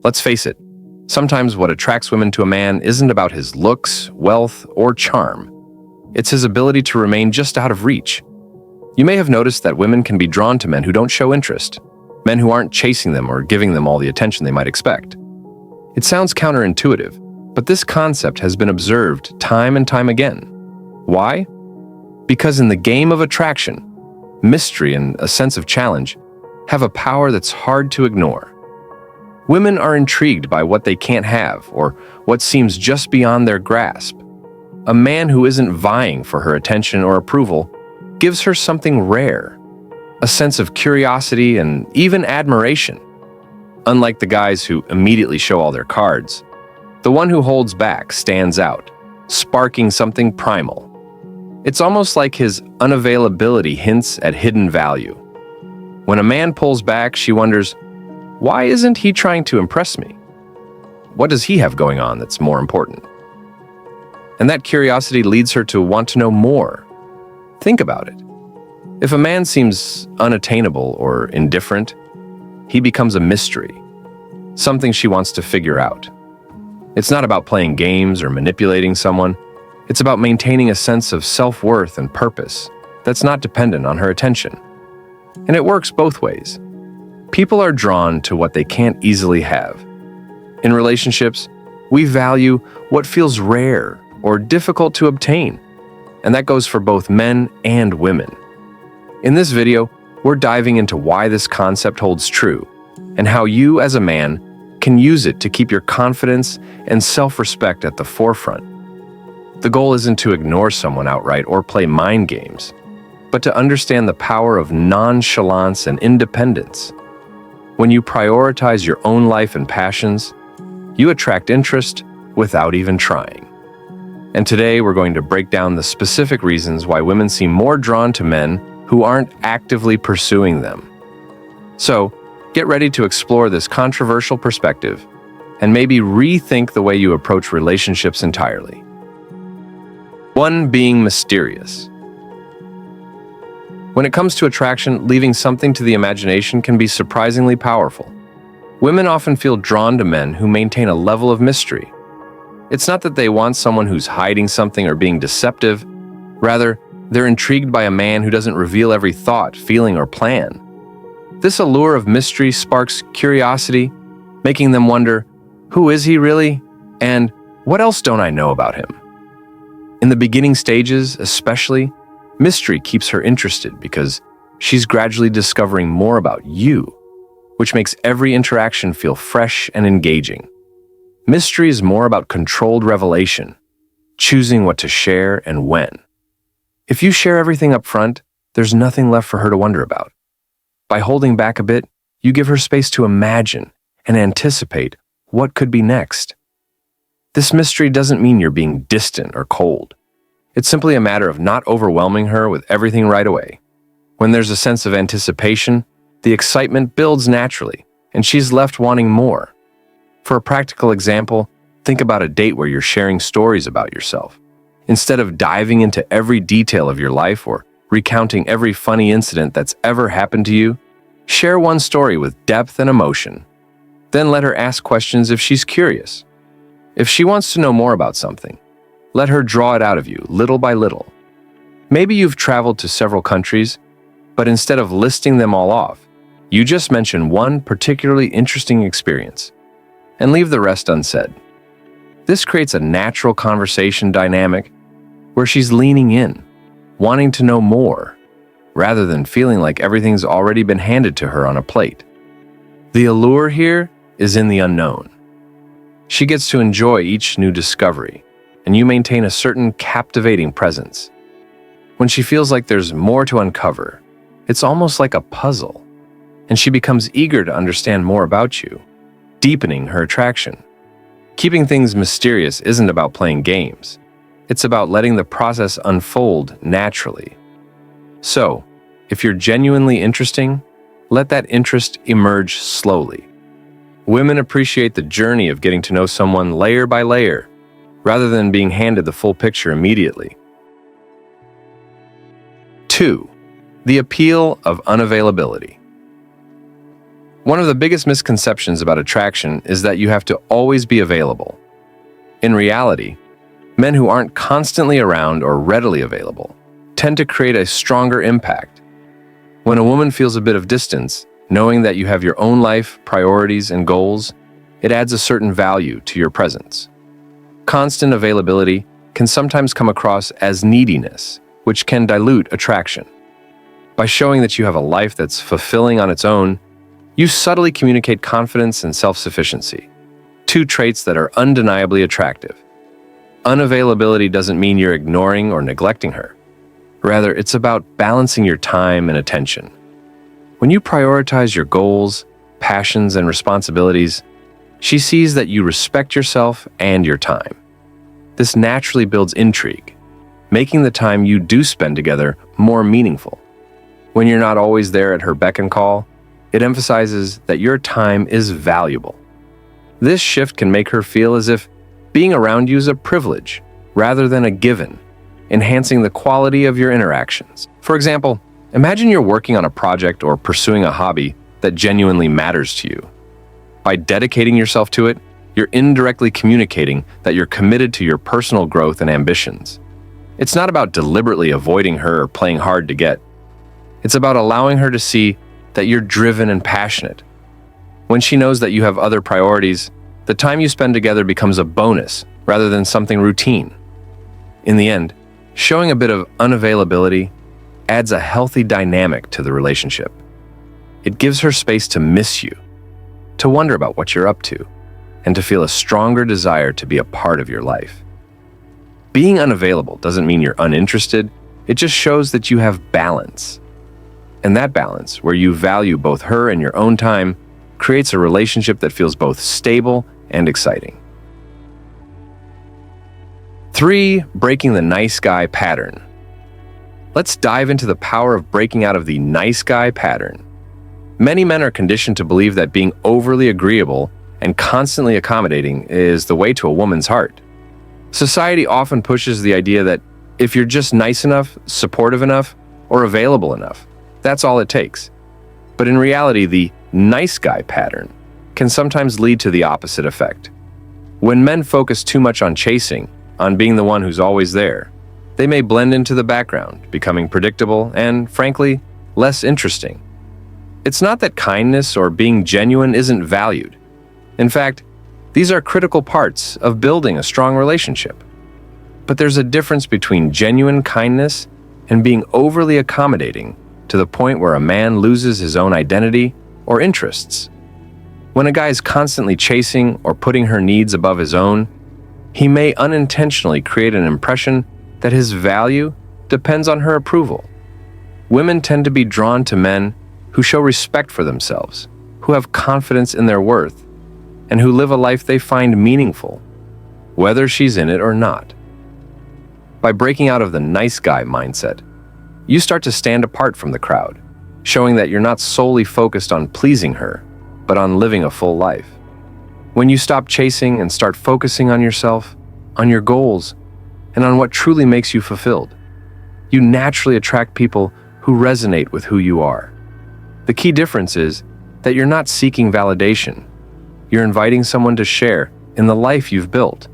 Let's face it, sometimes what attracts women to a man isn't about his looks, wealth, or charm. It's his ability to remain just out of reach. You may have noticed that women can be drawn to men who don't show interest, men who aren't chasing them or giving them all the attention they might expect. It sounds counterintuitive, but this concept has been observed time and time again. Why? Because in the game of attraction, mystery and a sense of challenge have a power that's hard to ignore. Women are intrigued by what they can't have or what seems just beyond their grasp. A man who isn't vying for her attention or approval gives her something rare, a sense of curiosity and even admiration. Unlike the guys who immediately show all their cards, the one who holds back stands out, sparking something primal. It's almost like his unavailability hints at hidden value. When a man pulls back, she wonders, why isn't he trying to impress me? What does he have going on that's more important? And that curiosity leads her to want to know more. Think about it. If a man seems unattainable or indifferent, he becomes a mystery, something she wants to figure out. It's not about playing games or manipulating someone. It's about maintaining a sense of self-worth and purpose that's not dependent on her attention. And it works both ways. People are drawn to what they can't easily have. In relationships, we value what feels rare or difficult to obtain, and that goes for both men and women. In this video, we're diving into why this concept holds true and how you, as a man, can use it to keep your confidence and self-respect at the forefront. The goal isn't to ignore someone outright or play mind games, but to understand the power of nonchalance and independence. When you prioritize your own life and passions, you attract interest without even trying. And today we're going to break down the specific reasons why women seem more drawn to men who aren't actively pursuing them. So, get ready to explore this controversial perspective and maybe rethink the way you approach relationships entirely. 1. Being mysterious. When it comes to attraction, leaving something to the imagination can be surprisingly powerful. Women often feel drawn to men who maintain a level of mystery. It's not that they want someone who's hiding something or being deceptive. Rather, they're intrigued by a man who doesn't reveal every thought, feeling, or plan. This allure of mystery sparks curiosity, making them wonder, who is he really? And what else don't I know about him? In the beginning stages, especially, mystery keeps her interested because she's gradually discovering more about you, which makes every interaction feel fresh and engaging. Mystery is more about controlled revelation, choosing what to share and when. If you share everything up front, there's nothing left for her to wonder about. By holding back a bit, you give her space to imagine and anticipate what could be next. This mystery doesn't mean you're being distant or cold. It's simply a matter of not overwhelming her with everything right away. When there's a sense of anticipation, the excitement builds naturally, and she's left wanting more. For a practical example, think about a date where you're sharing stories about yourself. Instead of diving into every detail of your life or recounting every funny incident that's ever happened to you, share one story with depth and emotion. Then let her ask questions if she's curious. If she wants to know more about something, let her draw it out of you little by little. Maybe you've traveled to several countries, but instead of listing them all off, you just mention one particularly interesting experience and leave the rest unsaid. This creates a natural conversation dynamic where she's leaning in, wanting to know more, rather than feeling like everything's already been handed to her on a plate. The allure here is in the unknown. She gets to enjoy each new discovery, and you maintain a certain captivating presence. When she feels like there's more to uncover, it's almost like a puzzle, and she becomes eager to understand more about you, deepening her attraction. Keeping things mysterious isn't about playing games. It's about letting the process unfold naturally. So, if you're genuinely interesting, let that interest emerge slowly. Women appreciate the journey of getting to know someone layer by layer, rather than being handed the full picture immediately. 2. The appeal of unavailability. One of the biggest misconceptions about attraction is that you have to always be available. In reality, men who aren't constantly around or readily available tend to create a stronger impact. When a woman feels a bit of distance, knowing that you have your own life, priorities, and goals, it adds a certain value to your presence. Constant availability can sometimes come across as neediness, which can dilute attraction. By showing that you have a life that's fulfilling on its own, you subtly communicate confidence and self-sufficiency, two traits that are undeniably attractive. Unavailability doesn't mean you're ignoring or neglecting her. Rather, it's about balancing your time and attention. When you prioritize your goals, passions, and responsibilities, she sees that you respect yourself and your time. This naturally builds intrigue, making the time you do spend together more meaningful. When you're not always there at her beck and call, it emphasizes that your time is valuable. This shift can make her feel as if being around you is a privilege rather than a given, enhancing the quality of your interactions. For example, imagine you're working on a project or pursuing a hobby that genuinely matters to you. By dedicating yourself to it, you're indirectly communicating that you're committed to your personal growth and ambitions. It's not about deliberately avoiding her or playing hard to get. It's about allowing her to see that you're driven and passionate. When she knows that you have other priorities, the time you spend together becomes a bonus rather than something routine. In the end, showing a bit of unavailability adds a healthy dynamic to the relationship. It gives her space to miss you, to wonder about what you're up to, and to feel a stronger desire to be a part of your life. Being unavailable doesn't mean you're uninterested, it just shows that you have balance. And that balance, where you value both her and your own time, creates a relationship that feels both stable and exciting. 3. Breaking the nice guy pattern. Let's dive into the power of breaking out of the nice guy pattern. Many men are conditioned to believe that being overly agreeable and constantly accommodating is the way to a woman's heart. Society often pushes the idea that if you're just nice enough, supportive enough, or available enough, that's all it takes. But in reality, the nice guy pattern can sometimes lead to the opposite effect. When men focus too much on chasing, on being the one who's always there, they may blend into the background, becoming predictable and, frankly, less interesting. It's not that kindness or being genuine isn't valued. In fact, these are critical parts of building a strong relationship. But there's a difference between genuine kindness and being overly accommodating to the point where a man loses his own identity or interests. When a guy is constantly chasing or putting her needs above his own, he may unintentionally create an impression that his value depends on her approval. Women tend to be drawn to men who show respect for themselves, who have confidence in their worth, and who live a life they find meaningful, whether she's in it or not. By breaking out of the nice guy mindset, you start to stand apart from the crowd, showing that you're not solely focused on pleasing her, but on living a full life. When you stop chasing and start focusing on yourself, on your goals, and on what truly makes you fulfilled, you naturally attract people who resonate with who you are. The key difference is that you're not seeking validation. You're inviting someone to share in the life you've built.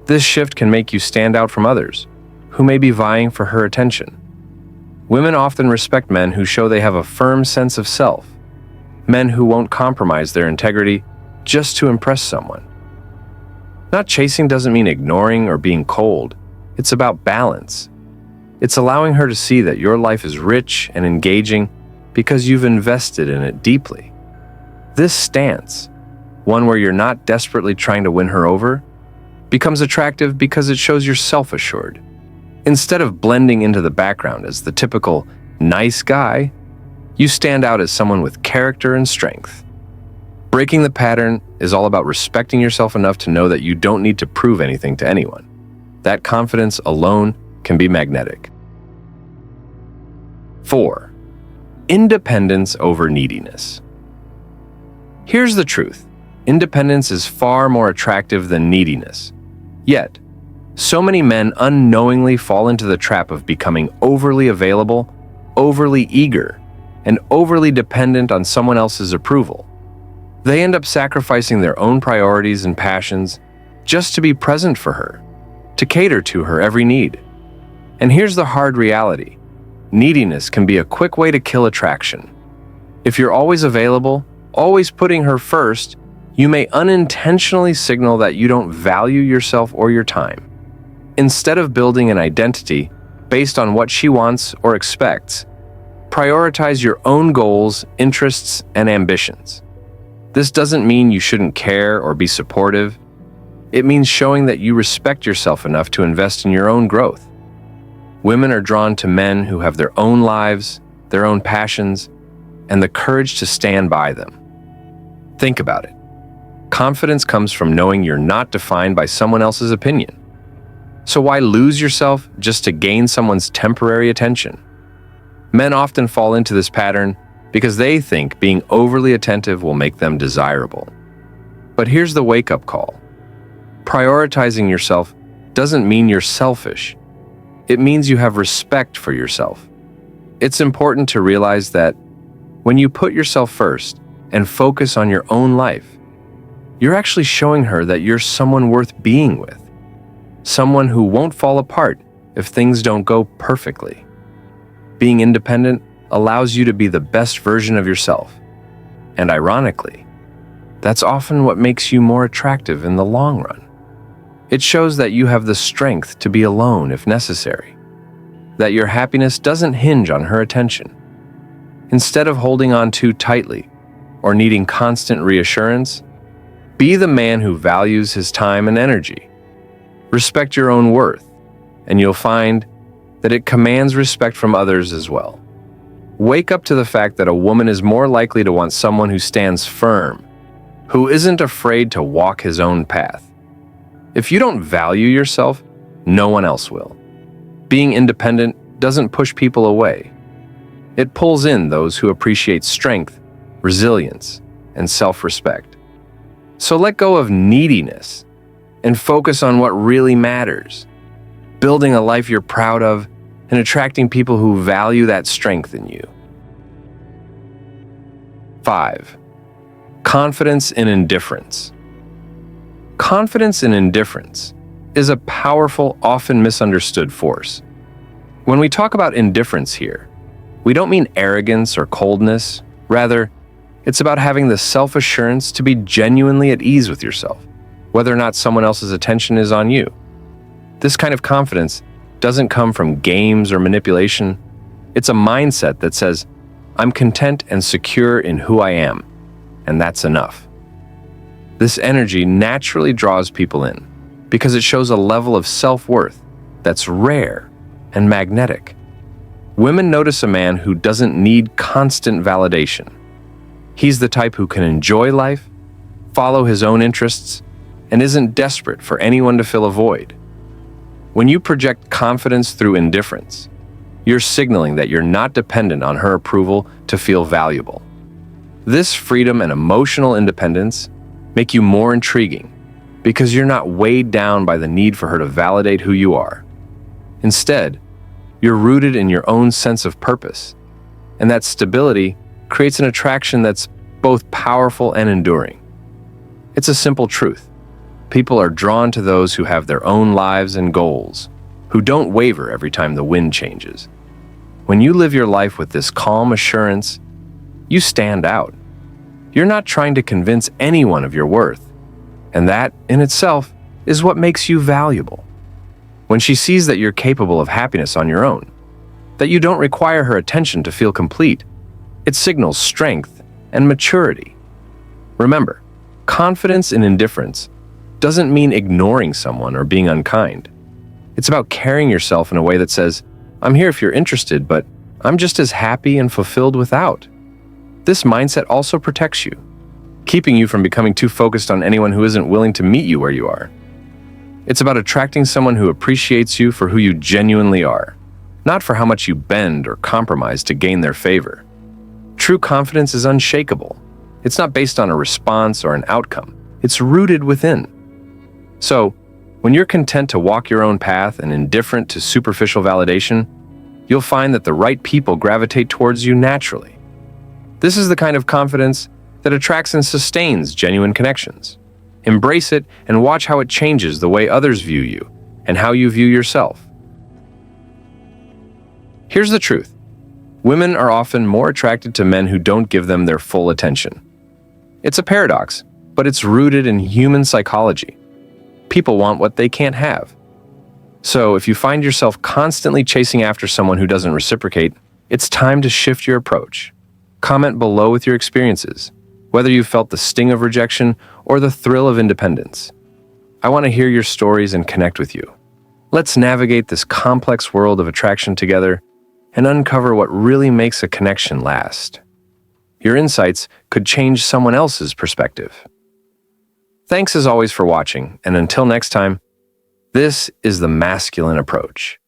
This shift can make you stand out from others who may be vying for her attention. Women often respect men who show they have a firm sense of self, men who won't compromise their integrity just to impress someone. Not chasing doesn't mean ignoring or being cold. It's about balance. It's allowing her to see that your life is rich and engaging because you've invested in it deeply. This stance, one where you're not desperately trying to win her over, becomes attractive because it shows you're self-assured. Instead of blending into the background as the typical nice guy, you stand out as someone with character and strength. Breaking the pattern is all about respecting yourself enough to know that you don't need to prove anything to anyone. That confidence alone can be magnetic. 4. Independence over neediness. Here's the truth. Independence is far more attractive than neediness. Yet, so many men unknowingly fall into the trap of becoming overly available, overly eager, and overly dependent on someone else's approval. They end up sacrificing their own priorities and passions just to be present for her, to cater to her every need. And here's the hard reality. Neediness can be a quick way to kill attraction. If you're always available, always putting her first, you may unintentionally signal that you don't value yourself or your time. Instead of building an identity based on what she wants or expects, prioritize your own goals, interests, and ambitions. This doesn't mean you shouldn't care or be supportive. It means showing that you respect yourself enough to invest in your own growth. Women are drawn to men who have their own lives, their own passions, and the courage to stand by them. Think about it. Confidence comes from knowing you're not defined by someone else's opinion. So why lose yourself just to gain someone's temporary attention? Men often fall into this pattern because they think being overly attentive will make them desirable. But here's the wake-up call. Prioritizing yourself doesn't mean you're selfish. It means you have respect for yourself. It's important to realize that when you put yourself first and focus on your own life, you're actually showing her that you're someone worth being with, someone who won't fall apart if things don't go perfectly. Being independent allows you to be the best version of yourself. And ironically, that's often what makes you more attractive in the long run. It shows that you have the strength to be alone if necessary, that your happiness doesn't hinge on her attention. Instead of holding on too tightly or needing constant reassurance, be the man who values his time and energy. Respect your own worth, and you'll find that it commands respect from others as well. Wake up to the fact that a woman is more likely to want someone who stands firm, who isn't afraid to walk his own path. If you don't value yourself, no one else will. Being independent doesn't push people away. It pulls in those who appreciate strength, resilience, and self-respect. So let go of neediness and focus on what really matters, building a life you're proud of and attracting people who value that strength in you. 5. Confidence in indifference. Confidence in indifference is a powerful, often misunderstood force. When we talk about indifference here, we don't mean arrogance or coldness. Rather, it's about having the self-assurance to be genuinely at ease with yourself, whether or not someone else's attention is on you. This kind of confidence doesn't come from games or manipulation. It's a mindset that says, I'm content and secure in who I am, and that's enough. This energy naturally draws people in because it shows a level of self-worth that's rare and magnetic. Women notice a man who doesn't need constant validation. He's the type who can enjoy life, follow his own interests, and isn't desperate for anyone to fill a void. When you project confidence through indifference, you're signaling that you're not dependent on her approval to feel valuable. This freedom and emotional independence make you more intriguing because you're not weighed down by the need for her to validate who you are. Instead, you're rooted in your own sense of purpose, and that stability creates an attraction that's both powerful and enduring. It's a simple truth. People are drawn to those who have their own lives and goals, who don't waver every time the wind changes. When you live your life with this calm assurance, you stand out. You're not trying to convince anyone of your worth, and that, in itself, is what makes you valuable. When she sees that you're capable of happiness on your own, that you don't require her attention to feel complete, it signals strength and maturity. Remember, confidence in indifference doesn't mean ignoring someone or being unkind. It's about carrying yourself in a way that says, I'm here if you're interested, but I'm just as happy and fulfilled without. This mindset also protects you, keeping you from becoming too focused on anyone who isn't willing to meet you where you are. It's about attracting someone who appreciates you for who you genuinely are, not for how much you bend or compromise to gain their favor. True confidence is unshakable. It's not based on a response or an outcome. It's rooted within. So, when you're content to walk your own path and indifferent to superficial validation, you'll find that the right people gravitate towards you naturally. This is the kind of confidence that attracts and sustains genuine connections. Embrace it and watch how it changes the way others view you and how you view yourself. Here's the truth. Women are often more attracted to men who don't give them their full attention. It's a paradox, but it's rooted in human psychology. People want what they can't have. So if you find yourself constantly chasing after someone who doesn't reciprocate, it's time to shift your approach. Comment below with your experiences, whether you felt the sting of rejection or the thrill of independence. I want to hear your stories and connect with you. Let's navigate this complex world of attraction together and uncover what really makes a connection last. Your insights could change someone else's perspective. Thanks as always for watching, and until next time, this is the masculine approach.